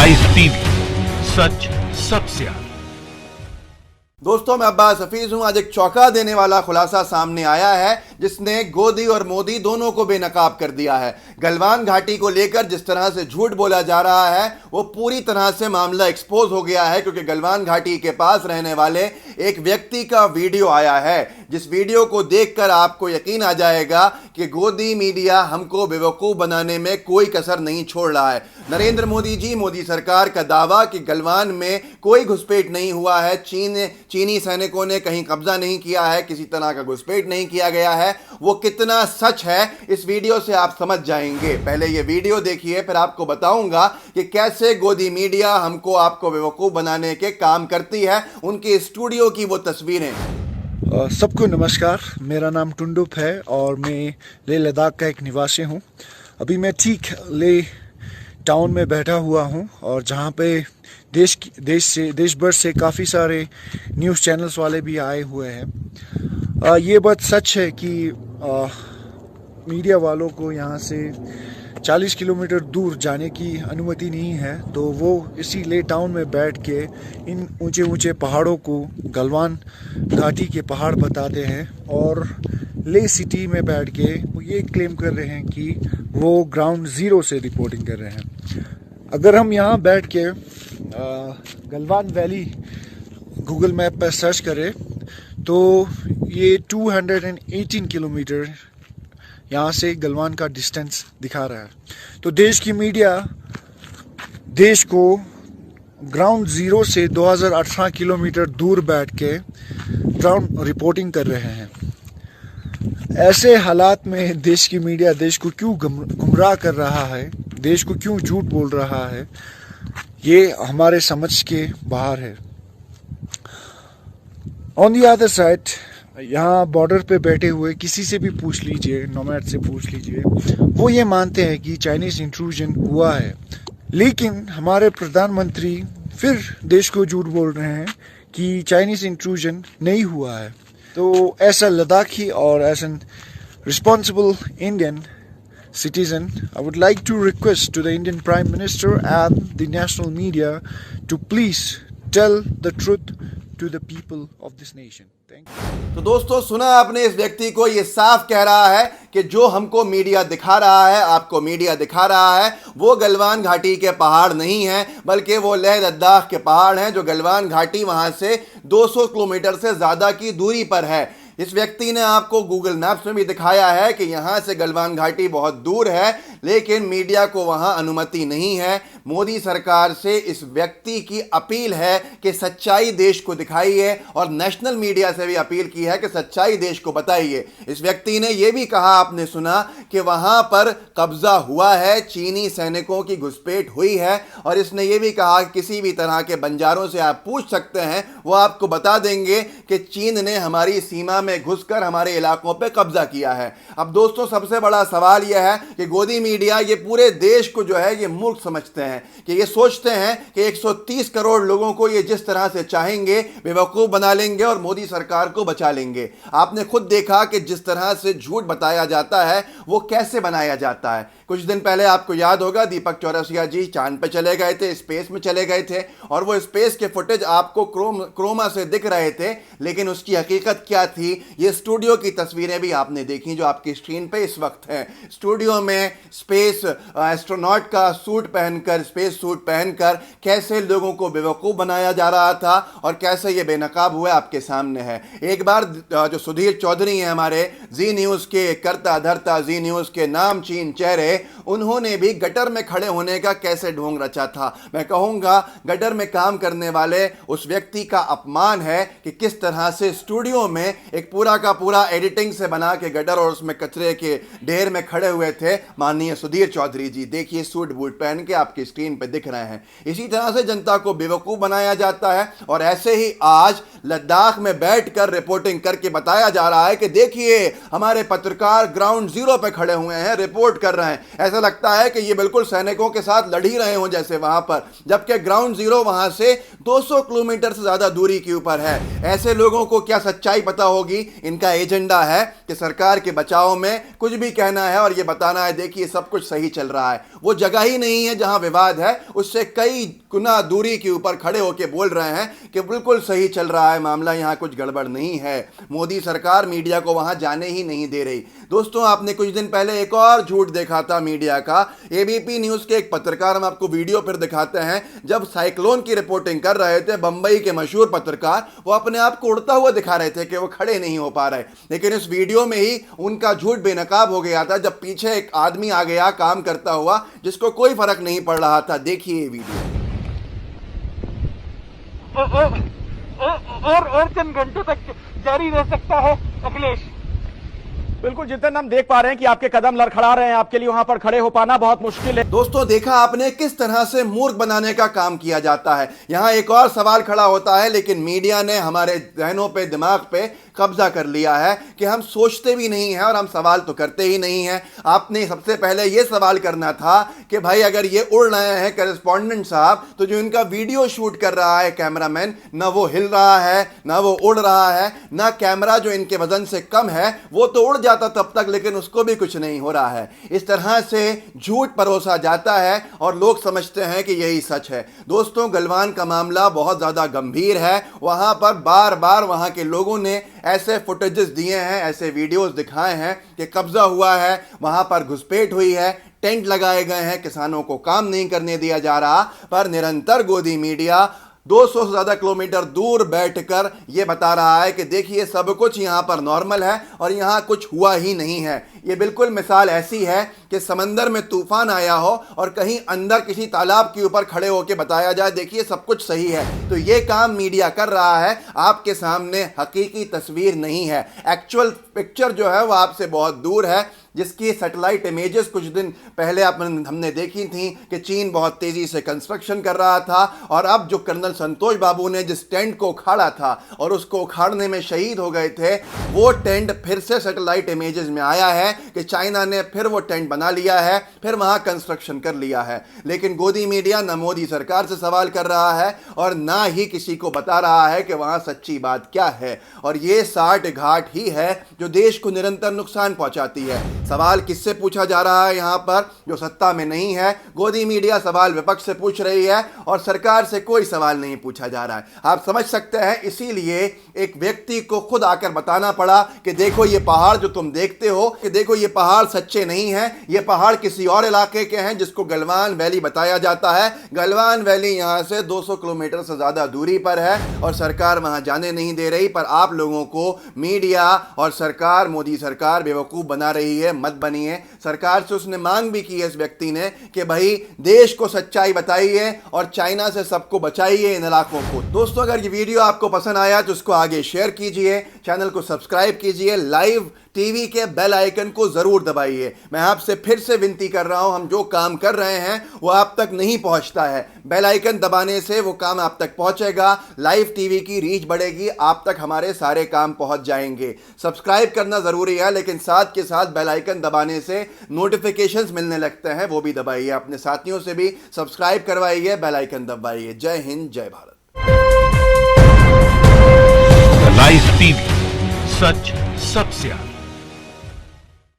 Ice TV, सच सबसे आगे। दोस्तों, मैं अब्बास हफीज हूं। आज एक चौंका देने वाला खुलासा सामने आया है जिसने गोदी और मोदी दोनों को बेनकाब कर दिया है। गलवान घाटी को लेकर जिस तरह से झूठ बोला जा रहा है वो पूरी तरह से मामला एक्सपोज हो गया है, क्योंकि गलवान घाटी के पास रहने वाले एक व्यक्ति का वीडियो आया है, जिस वीडियो को देखकर आपको यकीन आ जाएगा कि गोदी मीडिया हमको बेवकूफ़ बनाने में कोई कसर नहीं छोड़ रहा है। नरेंद्र मोदी जी, मोदी सरकार का दावा कि गलवान में कोई घुसपैठ नहीं हुआ है, चीनी सैनिकों ने कहीं कब्जा नहीं किया है, किसी तरह का घुसपैठ नहीं किया गया है, वो कितना सच है इस वीडियो से आप समझ जाएंगे। पहले ये वीडियो देखिए, फिर आपको बताऊंगा कि कैसे गोदी मीडिया हमको आपको बेवकूफ़ बनाने के काम करती है। उनके स्टूडियो की वो तस्वीरें। सबको नमस्कार, मेरा नाम टुंडुप है और मैं लेह लद्दाख का एक निवासी हूँ। अभी मैं ठीक लेह टाउन में बैठा हुआ हूँ और जहाँ पे देश भर से काफ़ी सारे न्यूज़ चैनल्स वाले भी आए हुए हैं। ये बात सच है कि मीडिया वालों को यहाँ से 40 किलोमीटर दूर जाने की अनुमति नहीं है, तो वो इसी लेह टाउन में बैठ के इन ऊंचे ऊंचे पहाड़ों को गलवान घाटी के पहाड़ बताते हैं और लेह सिटी में बैठ के वो ये क्लेम कर रहे हैं कि वो ग्राउंड ज़ीरो से रिपोर्टिंग कर रहे हैं। अगर हम यहाँ बैठ के गलवान वैली गूगल मैप पर सर्च करें तो ये 218 किलोमीटर यहाँ से गलवान का डिस्टेंस दिखा रहा है। तो देश की मीडिया देश को ग्राउंड ज़ीरो से 2018 किलोमीटर दूर बैठ के ग्राउंड रिपोर्टिंग कर रहे हैं। ऐसे हालात में देश की मीडिया देश को क्यों गुमराह कर रहा है, देश को क्यों झूठ बोल रहा है, ये हमारे समझ के बाहर है। ऑन दी अदर साइड, यहाँ बॉर्डर पे बैठे हुए किसी से भी पूछ लीजिए, नोमैड से पूछ लीजिए, वो ये मानते हैं कि चाइनीज़ इंट्रूजन हुआ है। लेकिन हमारे प्रधानमंत्री फिर देश को झूठ बोल रहे हैं कि चाइनीज़ इंट्रूजन नहीं हुआ है। तो ऐसा लद्दाखी और as an responsible Indian citizen, I would like to request to the Indian Prime Minister and the national media to please tell the truth to the people of this nation. Thank you. तो दोस्तों, सुना आपने इस व्यक्ति को, ये साफ कह रहा है कि जो हमको मीडिया दिखा रहा है, आपको मीडिया दिखा रहा है, वो गलवान घाटी के पहाड़ नहीं हैं, बल्कि वो लेह लद्दाख के पहाड़ हैं। जो गलवान घाटी वहां से 200 किलोमीटर से ज़्यादा की दूरी पर है। इस व्यक्ति ने आपको गूगल मैप्स में भी दिखाया है कि यहाँ से गलवान घाटी बहुत दूर है, लेकिन मीडिया को वहाँ अनुमति नहीं है। मोदी सरकार से इस व्यक्ति की अपील है कि सच्चाई देश को दिखाइए, और नेशनल मीडिया से भी अपील की है कि सच्चाई देश को बताइए। इस व्यक्ति ने यह भी कहा, आपने सुना, कि वहाँ पर कब्जा हुआ है, चीनी सैनिकों की घुसपैठ हुई है, और इसने यह भी कहा कि किसी भी तरह के बंजारों से आप पूछ सकते हैं, वो आपको बता देंगे कि चीन ने हमारी सीमा में घुसकर हमारे इलाकों पे कब्जा किया है। अब दोस्तों, सबसे बड़ा सवाल यह है कि गोदी मीडिया ये पूरे देश को जो है ये मूर्ख समझते हैं, कि ये सोचते हैं कि 130 करोड़ लोगों को ये जिस तरह से चाहेंगे बेवकूफ़ बना लेंगे और मोदी सरकार को बचा लेंगे। आपने खुद देखा कि जिस तरह से झूठ बताया जाता है वो कैसे बनाया जाता है। कुछ दिन पहले आपको याद होगा, दीपक चौरसिया जी चांद पे चले गए थे, स्पेस में चले गए थे, और वो स्पेस के फुटेज आपको क्रोमा से दिख रहे थे, लेकिन उसकी हकीकत क्या थी, ये स्टूडियो की तस्वीरें भी आपने देखी जो आपकी स्क्रीन पे इस वक्त है। स्टूडियो में स्पेस एस्ट्रोनॉट का सूट पहनकर, स्पेस सूट पहनकर कैसे लोगों को बेवकूफ़ बनाया जा रहा था और कैसे ये बेनकाब हुआ आपके सामने है। एक बार जो सुधीर चौधरी हैं, हमारे जी न्यूज़ के करता धरता, जी न्यूज़ के नामचीन चेहरे, उन्होंने भी गटर में खड़े होने का कैसे ढोंग रचा था। मैं कहूँगा गटर में काम करने वाले उस व्यक्ति का अपमान है कि किस तरह से स्टूडियो में एक पूरा का पूरा एडिटिंग से बना के गटर और उसमें कचरे के ढेर में खड़े हुए थे माननीय सुधीर चौधरी जी। देखिए, सूट बूट पहन के आपकी स्क्रीन पे दिख रहे हैं। इसी तरह से जनता को बेवकूफ़ बनाया जाता है, और ऐसे ही आज लद्दाख में बैठकर रिपोर्टिंग करके बताया जा रहा है कि देखिए हमारे पत्रकार ग्राउंड जीरो पे खड़े हुए हैं, रिपोर्ट कर रहे हैं। ऐसा लगता है कि ये बिल्कुल सैनिकों के साथ लड़ ही रहे हों जैसे वहां पर, जबकि ग्राउंड जीरो वहां से 200 किलोमीटर से ज्यादा दूरी के ऊपर है। ऐसे लोगों को क्या सच्चाई पता होगी? इनका एजेंडा है कि सरकार के बचाव में कुछ भी कहना है और ये बताना है देखिए सब कुछ सही चल रहा है। वो जगह ही नहीं है जहां विवाद है, उससे कई गुना दूरी के ऊपर खड़े होकर बोल रहे हैं कि बिल्कुल सही चल रहा है मामला, यहां कुछ गड़बड़ नहीं है। मोदी सरकार मीडिया को वहां जाने ही नहीं दे रही। दोस्तों, आपने कुछ दिन पहले एक और झूठ देखा था मीडिया का। एबीपी न्यूज के एक पत्रकार, हम आपको वीडियो फिर दिखाते हैं, जब साइक्लोन की रिपोर्टिंग कर रहे थे, बंबई के मशहूर पत्रकार, वो अपने आप को उड़ता हुआ दिखा रहे थे कि वो खड़े नहीं हो पा रहे। लेकिन इस वीडियो में ही उनका झूठ बेनकाब हो गया था जब पीछे एक आदमी आ गया काम करता हुआ जिसको कोई फर्क नहीं पड़ रहा था। देखिए ये वीडियो। और चंद घंटों तक जारी रह सकता है अखिलेश। बिल्कुल जितन हम देख पा रहे हैं कि आपके कदम लड़खड़ा रहे हैं, आपके लिए वहां पर खड़े हो पाना बहुत मुश्किल है। दोस्तों, देखा आपने किस तरह से मूर्ख बनाने का काम किया जाता है। यहां एक और सवाल खड़ा होता है, लेकिन मीडिया ने हमारे जहनों पे, दिमाग पे कब्जा कर लिया है कि हम सोचते भी नहीं हैं और हम सवाल तो करते ही नहीं हैं। आपने सबसे पहले यह सवाल करना था कि भाई अगर ये उड़ रहे हैं करेस्पॉन्डेंट साहब, तो जो इनका वीडियो शूट कर रहा है कैमरामैन, ना वो हिल रहा है, ना वो उड़ रहा है, ना कैमरा जो इनके वजन से कम है वो तो उड़ जाता तब तक, लेकिन उसको भी कुछ नहीं हो रहा है। इस तरह से झूठ परोसा जाता है और लोग समझते हैं कि यही सच है। दोस्तों, गलवान का मामला बहुत ज्यादा गंभीर है। वहां पर बार बार वहां के लोगों ने ऐसे फुटेजेस दिए हैं, ऐसे वीडियोस दिखाए हैं कि कब्जा हुआ है, वहां पर घुसपैठ हुई है, टेंट लगाए गए हैं, किसानों को काम नहीं करने दिया जा रहा। पर निरंतर गोदी मीडिया 200 से ज्यादा किलोमीटर दूर बैठकर यह बता रहा है कि देखिए सब कुछ यहां पर नॉर्मल है और यहां कुछ हुआ ही नहीं है। यह बिल्कुल मिसाल ऐसी है कि समंदर में तूफान आया हो और कहीं अंदर किसी तालाब के ऊपर खड़े होकर बताया जाए देखिए सब कुछ सही है। तो यह काम मीडिया कर रहा है, आपके सामने हकीकी तस्वीर नहीं है। एक्चुअल पिक्चर जो है वो आपसे बहुत दूर है, जिसकी सैटेलाइट इमेजेस कुछ दिन पहले हमने देखी थी कि चीन बहुत तेजी से कंस्ट्रक्शन कर रहा था। और अब जो कर्नल संतोष बाबू ने जिस टेंट को उखाड़ा था और उसको उखाड़ने में शहीद हो गए थे, वो टेंट फिर से सैटेलाइट इमेजेस में आया है कि चाइना ने फिर वो टेंट बना लिया है, फिर वहां कंस्ट्रक्शन कर लिया है। लेकिन गोदी मीडिया न मोदी सरकार से सवाल कर रहा है और ना ही किसी को बता रहा है कि वहां सच्ची बात क्या है। और ये साठ घाट ही है जो देश को निरंतर नुकसान पहुंचाती है। सवाल किससे पूछा जा रहा है? यहां पर जो सत्ता में नहीं है। गोदी मीडिया सवाल विपक्ष से पूछ रही है और सरकार से कोई सवाल नहीं पूछा जा रहा है। आप समझ सकते हैं, इसीलिए एक व्यक्ति को खुद आकर बताना पड़ा कि देखो ये पहाड़ जो तुम देखते हो, कि देखो ये पहाड़ सच्चे नहीं हैं, ये पहाड़ किसी और इलाके के हैं जिसको गलवान वैली बताया जाता है। गलवान वैली यहां से 200 किलोमीटर से ज्यादा दूरी पर है और सरकार वहां जाने नहीं दे रही। पर आप लोगों को मीडिया और सरकार, मोदी सरकार बेवकूफ बना रही है। मत बनिए। सरकार से उसने मांग भी की है इस व्यक्ति ने कि भाई देश को सच्चाई बताइए और चाइना से सबको बचाइए, इन इलाकों को। दोस्तों, अगर ये वीडियो आपको पसंद आया तो उसको आगे शेयर कीजिए, चैनल को सब्सक्राइब कीजिए, लाइव टीवी के बेल आइकन को जरूर दबाइए। मैं आपसे फिर से विनती कर रहा हूं, हम जो काम कर रहे हैं वो आप तक नहीं पहुंचता है, बेल आइकन दबाने से वो काम आप तक पहुंचेगा, लाइव टीवी की रीच बढ़ेगी, आप तक हमारे सारे काम पहुंच जाएंगे। सब्सक्राइब करना जरूरी है, लेकिन साथ के साथ बेल आइकन दबाने से नोटिफिकेशंस मिलने लगते हैं, वो भी दबाइए। अपने साथियों से भी सब्सक्राइब करवाइए, बेल आइकन दबाइए। जय हिंद, जय भारत। लाइव टीवी, सच सबसे आगे।